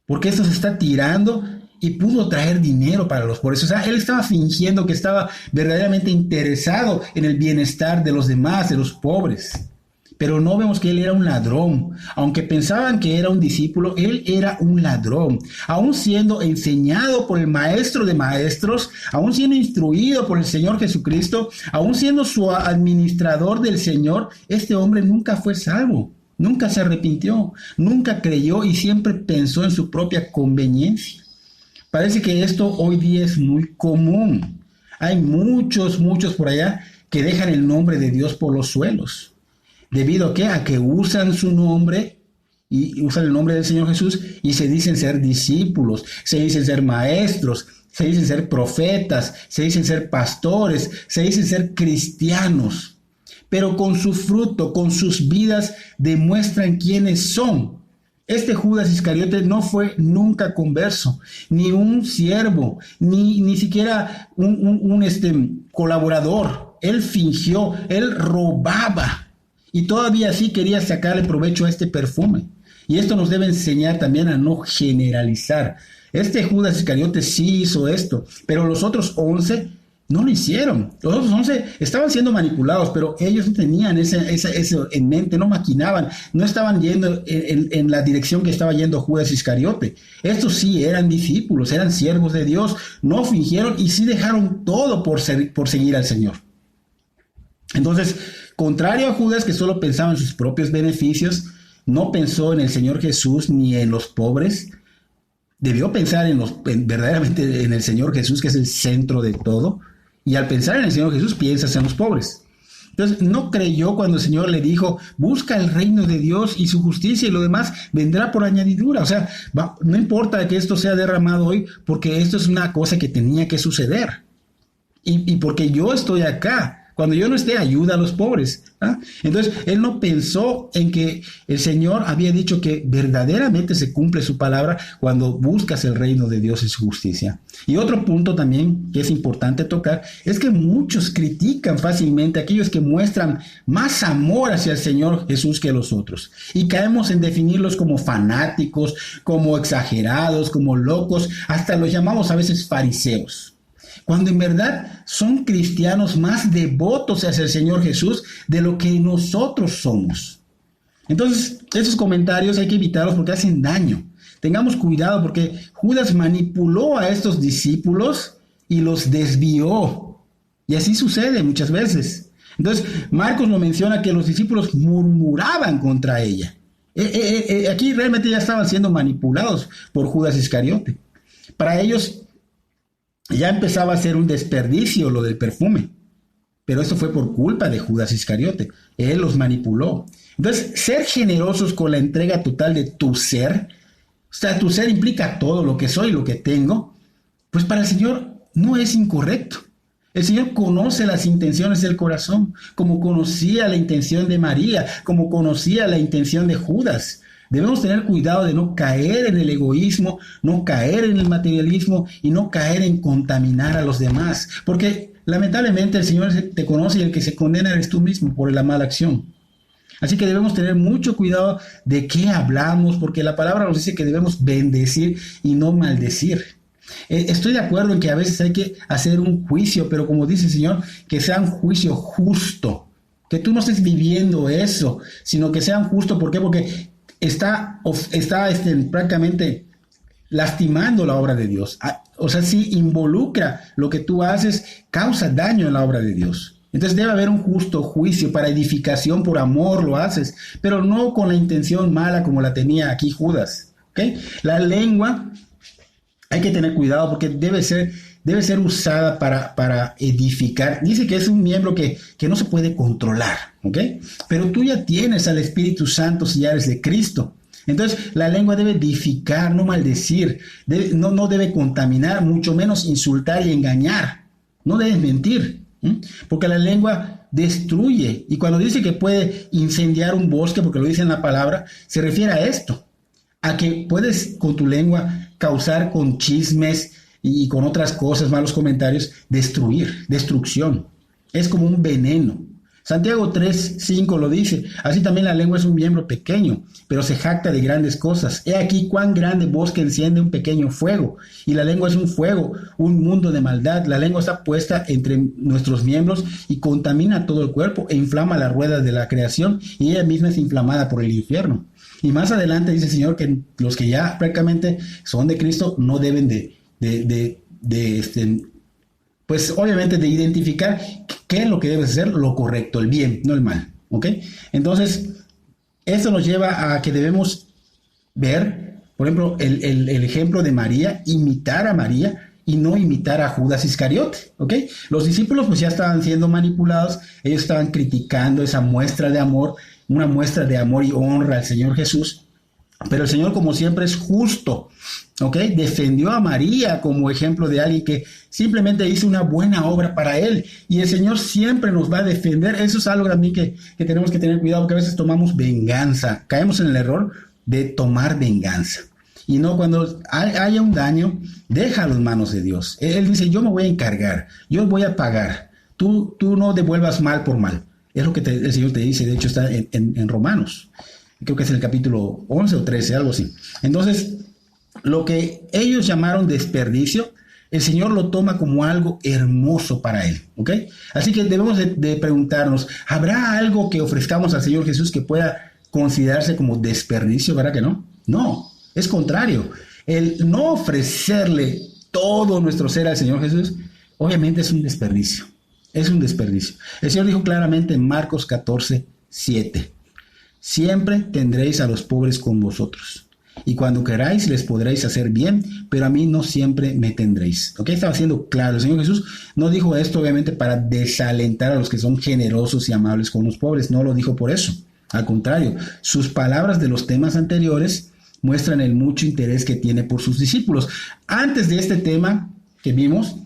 porque esto se está tirando y pudo traer dinero para los pobres. O sea, él estaba fingiendo que estaba verdaderamente interesado en el bienestar de los demás, de los pobres. Pero no vemos que él era un ladrón. Aunque pensaban que era un discípulo, él era un ladrón. Aún siendo enseñado por el maestro de maestros, aún siendo instruido por el Señor Jesucristo, aún siendo su administrador del Señor, este hombre nunca fue salvo. Nunca se arrepintió, nunca creyó y siempre pensó en su propia conveniencia. Parece que esto hoy día es muy común. Hay muchos por allá que dejan el nombre de Dios por los suelos. ¿Debido a qué? A que usan su nombre y usan el nombre del Señor Jesús y se dicen ser discípulos, se dicen ser maestros, se dicen ser profetas, se dicen ser pastores, se dicen ser cristianos. Pero con su fruto, con sus vidas, demuestran quiénes son. Este Judas Iscariote no fue nunca converso, ni un siervo, ni siquiera un colaborador. Él fingió, él robaba. Y todavía así quería sacarle provecho a este perfume. Y esto nos debe enseñar también a no generalizar. Este Judas Iscariote sí hizo esto, pero los otros 11 no lo hicieron. Los otros 11 estaban siendo manipulados, pero ellos no tenían eso en mente, no maquinaban, no estaban yendo en la dirección que estaba yendo Judas Iscariote. Estos sí eran discípulos, eran siervos de Dios, no fingieron y sí dejaron todo por seguir al Señor. Entonces, contrario a Judas, que solo pensaba en sus propios beneficios, no pensó en el Señor Jesús ni en los pobres. Debió pensar verdaderamente en el Señor Jesús, que es el centro de todo. Y al pensar en el Señor Jesús, piensas en los pobres. Entonces, no creyó cuando el Señor le dijo, busca el reino de Dios y su justicia y lo demás vendrá por añadidura. O sea, no importa que esto sea derramado hoy, porque esto es una cosa que tenía que suceder. Y porque yo estoy acá. Cuando yo no esté, ayuda a los pobres. ¿Ah? Entonces, él no pensó en que el Señor había dicho que verdaderamente se cumple su palabra cuando buscas el reino de Dios y su justicia. Y otro punto también que es importante tocar es que muchos critican fácilmente a aquellos que muestran más amor hacia el Señor Jesús que los otros. Y caemos en definirlos como fanáticos, como exagerados, como locos, hasta los llamamos a veces fariseos, cuando en verdad son cristianos más devotos hacia el Señor Jesús de lo que nosotros somos. Entonces, esos comentarios hay que evitarlos porque hacen daño. Tengamos cuidado porque Judas manipuló a estos discípulos y los desvió. Y así sucede muchas veces. Entonces, Marcos nos menciona que los discípulos murmuraban contra ella. Aquí realmente ya estaban siendo manipulados por Judas Iscariote. Para ellos ya empezaba a ser un desperdicio lo del perfume, pero eso fue por culpa de Judas Iscariote. Él los manipuló. Entonces, ser generosos con la entrega total de tu ser, o sea, tu ser implica todo lo que soy, lo que tengo, pues para el Señor no es incorrecto. El Señor conoce las intenciones del corazón, como conocía la intención de María, como conocía la intención de Judas. Debemos tener cuidado de no caer en el egoísmo, no caer en el materialismo y no caer en contaminar a los demás. Porque lamentablemente el Señor te conoce y el que se condena eres tú mismo por la mala acción. Así que debemos tener mucho cuidado de qué hablamos, porque la palabra nos dice que debemos bendecir y no maldecir. Estoy de acuerdo en que a veces hay que hacer un juicio, pero como dice el Señor, que sea un juicio justo. Que tú no estés viviendo eso, sino que sea un justo. ¿Por qué? Porque está prácticamente lastimando la obra de Dios. O sea, si involucra lo que tú haces, causa daño en la obra de Dios. Entonces debe haber un justo juicio para edificación, por amor lo haces, pero no con la intención mala como la tenía aquí Judas. ¿Okay? La lengua, hay que tener cuidado porque debe ser usada para edificar. Dice que es un miembro que no se puede controlar, ¿ok? Pero tú ya tienes al Espíritu Santo si ya eres de Cristo. Entonces, la lengua debe edificar, no maldecir, no debe contaminar, mucho menos insultar y engañar. No debes mentir, porque la lengua destruye. Y cuando dice que puede incendiar un bosque, porque lo dice en la palabra, se refiere a esto, a que puedes con tu lengua causar con chismes y con otras cosas, malos comentarios, destrucción. Es como un veneno. Santiago 3:5 lo dice. Así también la lengua es un miembro pequeño, pero se jacta de grandes cosas. He aquí cuán grande bosque enciende un pequeño fuego. Y la lengua es un fuego, un mundo de maldad. La lengua está puesta entre nuestros miembros y contamina todo el cuerpo e inflama las ruedas de la creación, y ella misma es inflamada por el infierno. Y más adelante dice el Señor que los que ya prácticamente son de Cristo no deben pues obviamente de identificar qué es lo que debe ser lo correcto, el bien, no el mal, ¿ok? Entonces, esto nos lleva a que debemos ver, por ejemplo, el ejemplo de María, imitar a María y no imitar a Judas Iscariote, ¿ok? Los discípulos pues ya estaban siendo manipulados, ellos estaban criticando esa muestra de amor, una muestra de amor y honra al Señor Jesús, pero el Señor como siempre es justo, ¿ok? Defendió a María como ejemplo de alguien que simplemente hizo una buena obra para Él, y el Señor siempre nos va a defender. Eso es algo también que tenemos que tener cuidado, porque a veces tomamos venganza, caemos en el error de tomar venganza. Y no, cuando haya un daño, déjalo en manos de Dios. Él dice, yo me voy a encargar, yo voy a pagar, tú no devuelvas mal por mal. Es lo que el Señor te dice, de hecho está en Romanos. Creo que es en el capítulo 11 o 13, algo así. Entonces, lo que ellos llamaron desperdicio, el Señor lo toma como algo hermoso para Él, ¿ok? Así que debemos de preguntarnos, ¿habrá algo que ofrezcamos al Señor Jesús que pueda considerarse como desperdicio? ¿Verdad que no? No, es contrario. El no ofrecerle todo nuestro ser al Señor Jesús, obviamente es un desperdicio. Es un desperdicio. El Señor dijo claramente en Marcos 14:7. Siempre tendréis a los pobres con vosotros, y cuando queráis les podréis hacer bien, pero a mí no siempre me tendréis. ¿Ok? Estaba siendo claro. El Señor Jesús no dijo esto obviamente para desalentar a los que son generosos y amables con los pobres. No lo dijo por eso. Al contrario, sus palabras de los temas anteriores muestran el mucho interés que tiene por sus discípulos. Antes de este tema que vimos,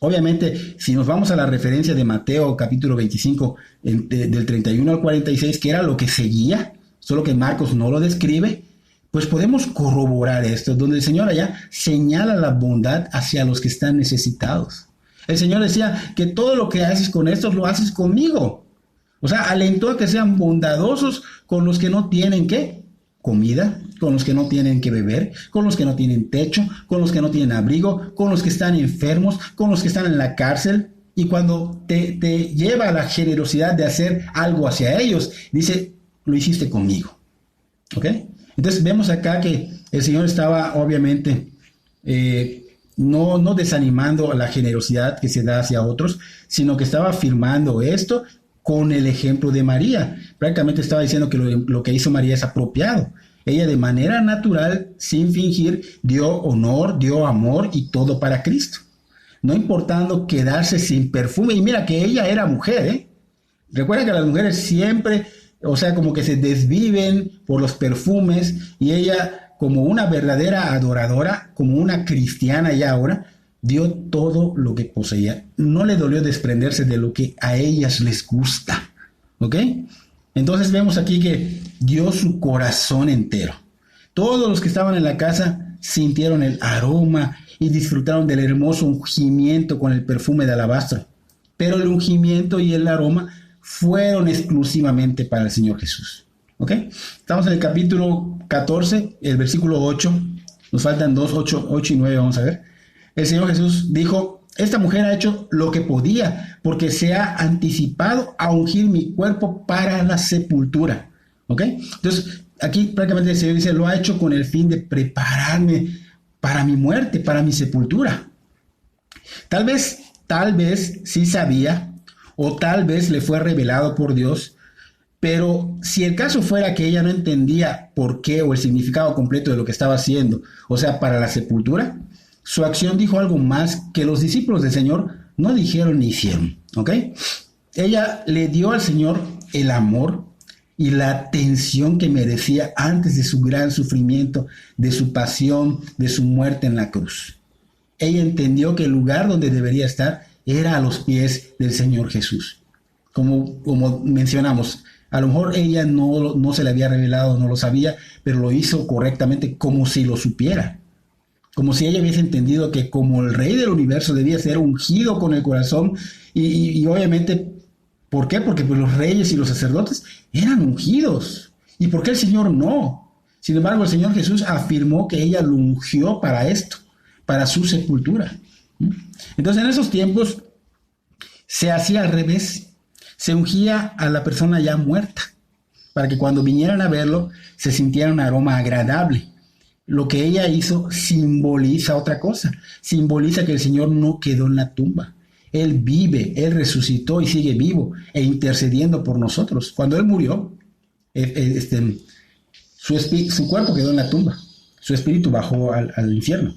Obviamente, si nos vamos a la referencia de Mateo capítulo 25, del 31 al 46, que era lo que seguía, solo que Marcos no lo describe, pues podemos corroborar esto, donde el Señor allá señala la bondad hacia los que están necesitados. El Señor decía que todo lo que haces con estos lo haces conmigo. O sea, alentó a que sean bondadosos con los que no tienen ¿qué? Comida, con los que no tienen que beber, con los que no tienen techo, con los que no tienen abrigo, con los que están enfermos, con los que están en la cárcel. Y cuando te lleva a la generosidad de hacer algo hacia ellos, dice, lo hiciste conmigo. ¿Ok? Entonces vemos acá que el Señor estaba obviamente no desanimando la generosidad que se da hacia otros, sino que estaba afirmando esto con el ejemplo de María. Prácticamente estaba diciendo que lo que hizo María es apropiado. Ella de manera natural, sin fingir, dio honor, dio amor y todo para Cristo. No importando quedarse sin perfume. Y mira que ella era mujer, ¿eh? Recuerda que las mujeres siempre, o sea, como que se desviven por los perfumes, y ella, como una verdadera adoradora, como una cristiana ya ahora, dio todo lo que poseía. No le dolió desprenderse de lo que a ellas les gusta. ¿Ok? Entonces vemos aquí que dio su corazón entero. Todos los que estaban en la casa sintieron el aroma y disfrutaron del hermoso ungimiento con el perfume de alabastro. Pero el ungimiento y el aroma fueron exclusivamente para el Señor Jesús. ¿Ok? Estamos en el capítulo 14, el versículo 8. Nos faltan 2, 8 y 9, vamos a ver. El Señor Jesús dijo, esta mujer ha hecho lo que podía, porque se ha anticipado a ungir mi cuerpo para la sepultura. ¿Ok? Entonces, aquí prácticamente el Señor dice, lo ha hecho con el fin de prepararme para mi muerte, para mi sepultura. Tal vez sí sabía, o tal vez le fue revelado por Dios, pero si el caso fuera que ella no entendía por qué o el significado completo de lo que estaba haciendo, o sea, para la sepultura, su acción dijo algo más que los discípulos del Señor no dijeron ni hicieron, ¿ok? Ella le dio al Señor el amor y la atención que merecía antes de su gran sufrimiento, de su pasión, de su muerte en la cruz. Ella entendió que el lugar donde debería estar era a los pies del Señor Jesús. Como mencionamos, a lo mejor ella no se le había revelado, no lo sabía, pero lo hizo correctamente como si lo supiera. Como si ella hubiese entendido que como el Rey del universo debía ser ungido con el corazón y obviamente, ¿por qué? Porque pues, los reyes y los sacerdotes eran ungidos. ¿Y por qué el Señor no? Sin embargo, el Señor Jesús afirmó que ella lo ungió para esto, para su sepultura. Entonces, en esos tiempos se hacía al revés. Se ungía a la persona ya muerta, para que cuando vinieran a verlo se sintiera un aroma agradable. Lo que ella hizo simboliza otra cosa. Simboliza que el Señor no quedó en la tumba. Él vive, Él resucitó y sigue vivo e intercediendo por nosotros. Cuando Él murió, su cuerpo quedó en la tumba. Su espíritu bajó al infierno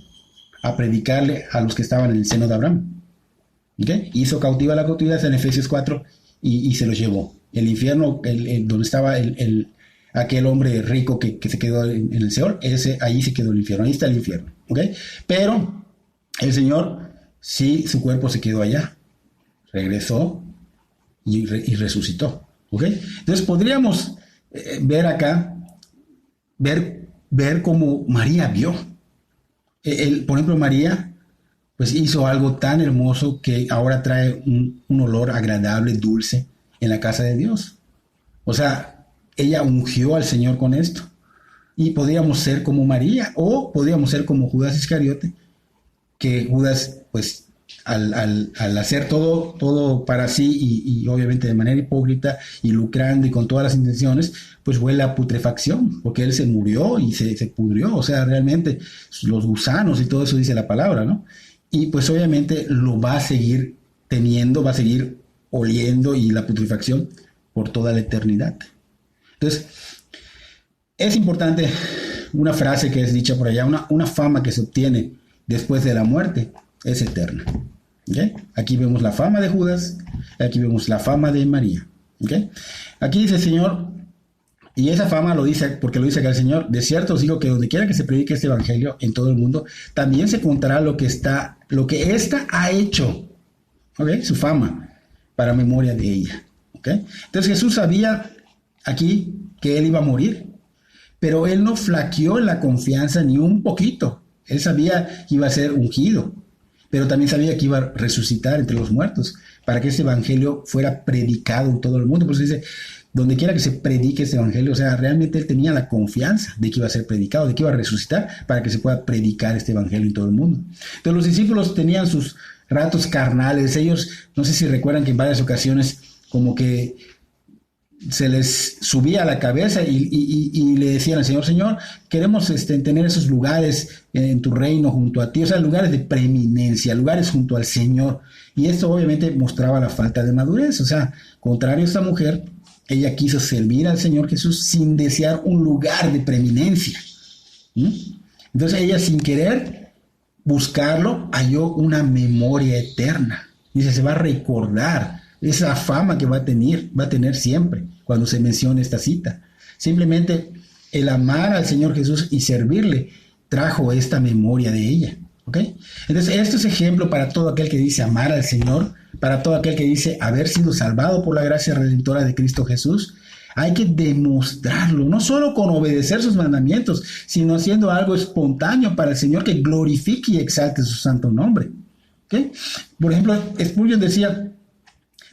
a predicarle a los que estaban en el seno de Abraham. ¿Okay? Hizo cautiva la cautividad en Efesios 4 y se los llevó. El infierno, donde estaba aquel hombre rico que se quedó en el Seol, allí se quedó el infierno. Ahí está el infierno. ¿Okay? Pero el Señor, sí, su cuerpo se quedó allá. Regresó y resucitó. ¿Okay? Entonces podríamos ver acá, ver cómo María vio. Por ejemplo, María pues hizo algo tan hermoso que ahora trae un olor agradable, dulce en la casa de Dios. O sea, ella ungió al Señor con esto. Y podríamos ser como María, o podríamos ser como Judas Iscariote, que Judas, pues, al hacer todo para sí y obviamente de manera hipócrita y lucrando y con todas las intenciones, pues huele a putrefacción, porque él se murió y se pudrió. O sea, realmente los gusanos y todo eso dice la palabra, ¿no? Y pues obviamente lo va a seguir teniendo, va a seguir oliendo y la putrefacción por toda la eternidad. Entonces, es importante una frase que es dicha por allá, una fama que se obtiene después de la muerte es eterna. ¿Okay? Aquí vemos la fama de Judas, aquí vemos la fama de María. ¿Okay? Aquí dice el Señor, y esa fama lo dice, porque lo dice acá el Señor, de cierto os digo que donde quiera que se predique este evangelio en todo el mundo, también se contará lo que ésta ha hecho ¿ok? Su fama, para memoria de ella, ¿ok? Entonces Jesús sabía aquí que él iba a morir, pero él no flaqueó en la confianza ni un poquito. Él sabía que iba a ser ungido, pero también sabía que iba a resucitar entre los muertos, para que ese evangelio fuera predicado en todo el mundo. Por eso dice, donde quiera que se predique ese evangelio, o sea, realmente él tenía la confianza de que iba a ser predicado, de que iba a resucitar, para que se pueda predicar este evangelio en todo el mundo. Entonces los discípulos tenían sus ratos carnales. Ellos, no sé si recuerdan que en varias ocasiones como que se les subía a la cabeza y le decían al Señor, Señor, queremos tener esos lugares en tu reino junto a ti, o sea, lugares de preeminencia, lugares junto al Señor. Y esto obviamente mostraba la falta de madurez, o sea, contrario a esta mujer, ella quiso servir al Señor Jesús sin desear un lugar de preeminencia. Entonces ella, sin querer buscarlo, halló una memoria eterna. Dice, se va a recordar esa fama que va a tener siempre cuando se mencione esta cita. Simplemente el amar al Señor Jesús y servirle trajo esta memoria de ella. ¿Ok? Entonces, esto es ejemplo para todo aquel que dice amar al Señor, para todo aquel que dice haber sido salvado por la gracia redentora de Cristo Jesús. Hay que demostrarlo, no solo con obedecer sus mandamientos, sino haciendo algo espontáneo para el Señor que glorifique y exalte su santo nombre. ¿Ok? Por ejemplo, Spurgeon decía,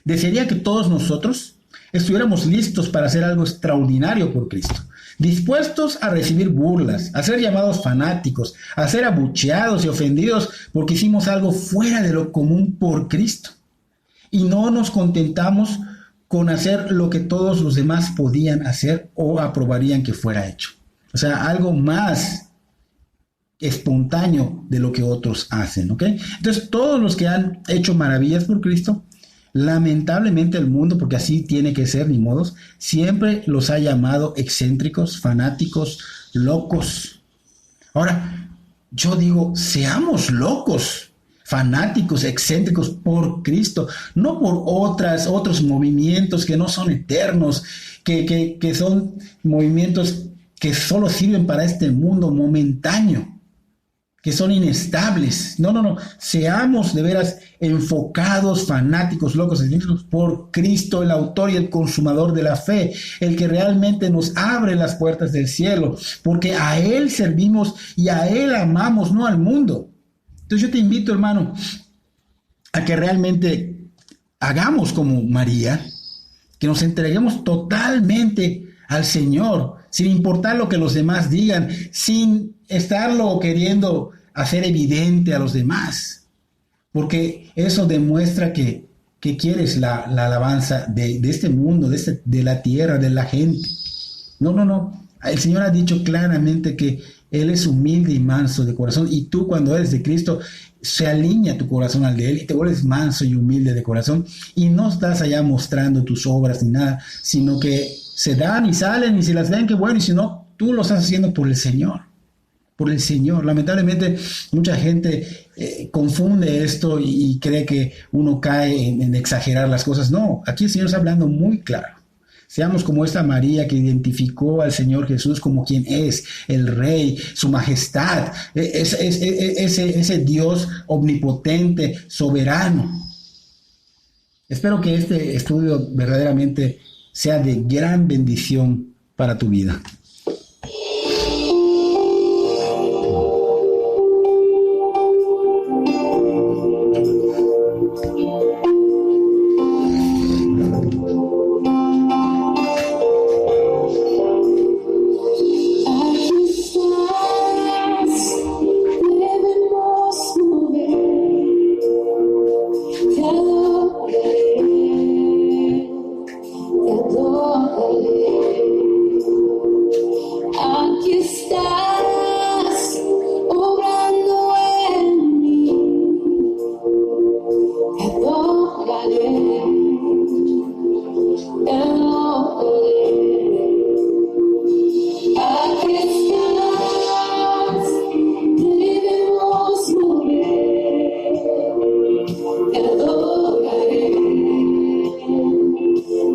desearía que todos nosotros estuviéramos listos para hacer algo extraordinario por Cristo, dispuestos a recibir burlas, a ser llamados fanáticos, a ser abucheados y ofendidos porque hicimos algo fuera de lo común por Cristo. Y no nos contentamos con hacer lo que todos los demás podían hacer o aprobarían que fuera hecho. O sea, algo más espontáneo de lo que otros hacen, ¿ok? Entonces, todos los que han hecho maravillas por Cristo, lamentablemente el mundo, porque así tiene que ser, ni modos, siempre los ha llamado excéntricos, fanáticos, locos. Ahora, yo digo, seamos locos, fanáticos, excéntricos por Cristo, no por otros movimientos que no son eternos, que son movimientos que solo sirven para este mundo momentáneo, que son inestables. No. Seamos de veras enfocados, fanáticos, locos, por Cristo, el autor y el consumador de la fe, el que realmente nos abre las puertas del cielo, porque a Él servimos y a Él amamos, no al mundo. Entonces yo te invito, hermano, a que realmente hagamos como María, que nos entreguemos totalmente al Señor, sin importar lo que los demás digan, sin estarlo queriendo hacer evidente a los demás, porque eso demuestra que quieres la alabanza de este mundo, de la tierra, de la gente. No. El Señor ha dicho claramente que Él es humilde y manso de corazón, y tú, cuando eres de Cristo, se alinea tu corazón al de Él y te vuelves manso y humilde de corazón, y no estás allá mostrando tus obras ni nada, sino que se dan y salen, y si las ven, qué bueno, y si no, tú lo estás haciendo por el Señor. Por el Señor. Lamentablemente mucha gente confunde esto y cree que uno cae en exagerar las cosas. No, aquí el Señor está hablando muy claro. Seamos como esta María que identificó al Señor Jesús como quien es, el Rey, su majestad, ese Dios omnipotente, soberano. Espero que este estudio verdaderamente sea de gran bendición para tu vida.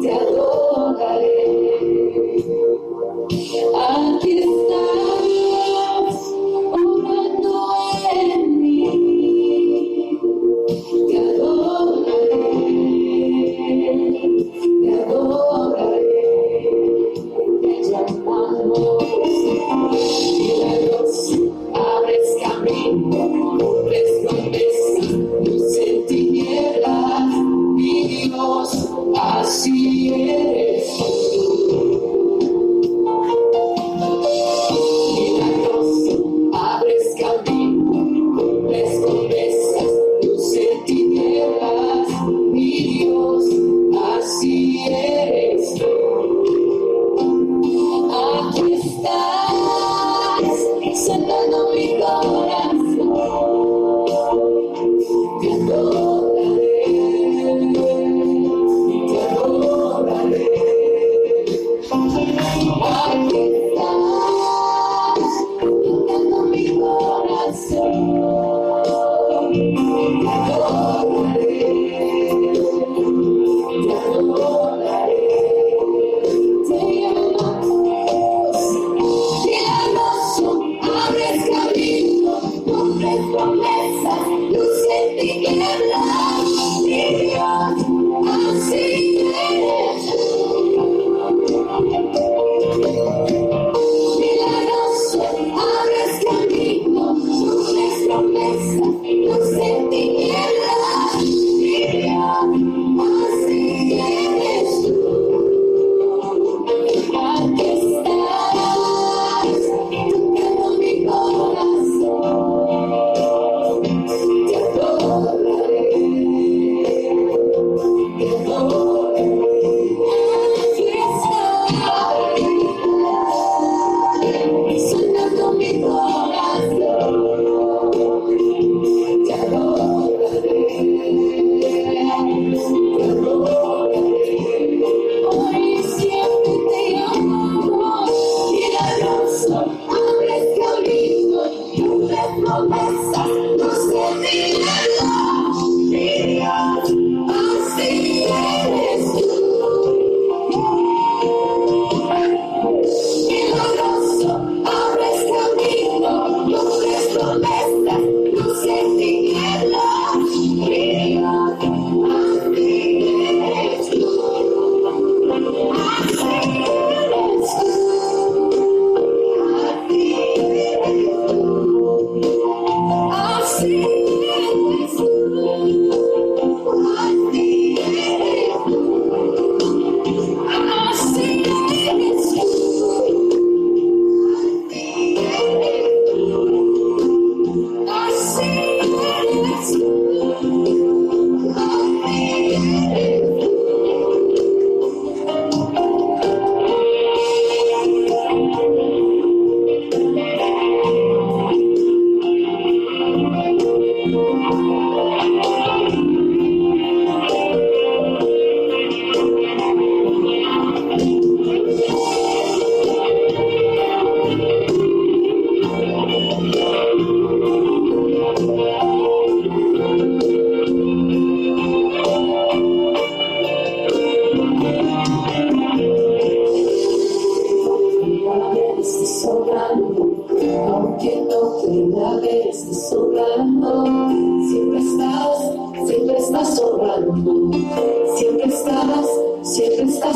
Te adoraré.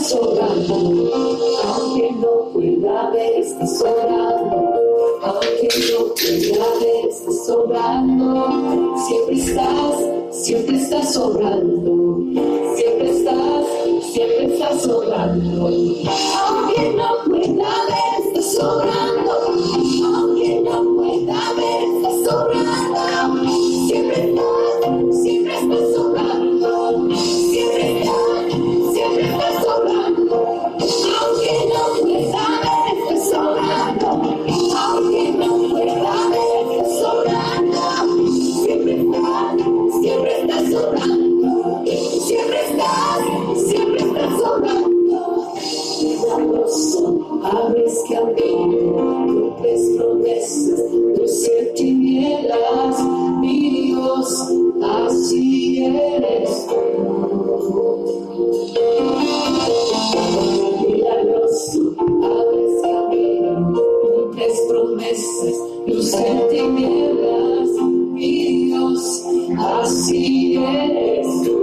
sobrando, aunque no pueda ver, está sobrando, aunque no pueda ver, está sobrando, siempre estás sobrando, siempre estás sobrando, aunque no pueda ver, está sobrando, aunque no pueda ver, está sobrando, siempre estás sobrando, siempre estás sobrando, aunque no pueda ver, estás sobrando, aunque no pueda ver, estás sobrando, siempre estás sobrando, siempre estás sobrando. Milagroso, abres camino, rompes promesas, luz en tinieblas, mi Dios, así eres tú. Milagroso, abres camino, rompes promesas, luz en tinieblas, mi Dios, así eres tú.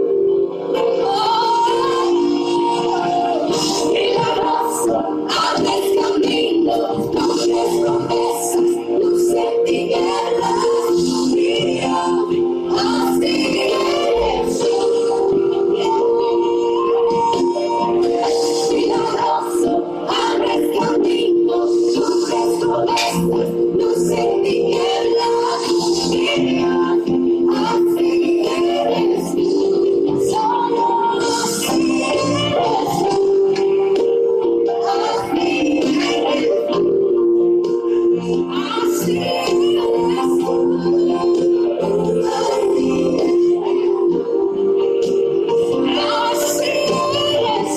Milagroso, abres camino, rompes promesas, luz en tinieblas, mi Dios, así eres tú. Milagroso, abres camino, rompes promesas, luz en tinieblas, mi Dios, así eres tú. Solo así eres tú. Así eres tú. Así eres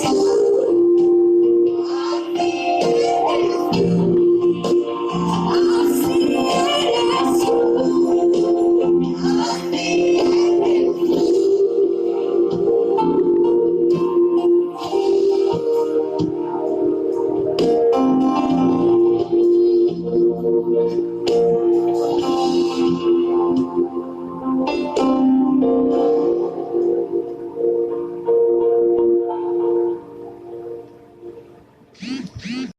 tú. Así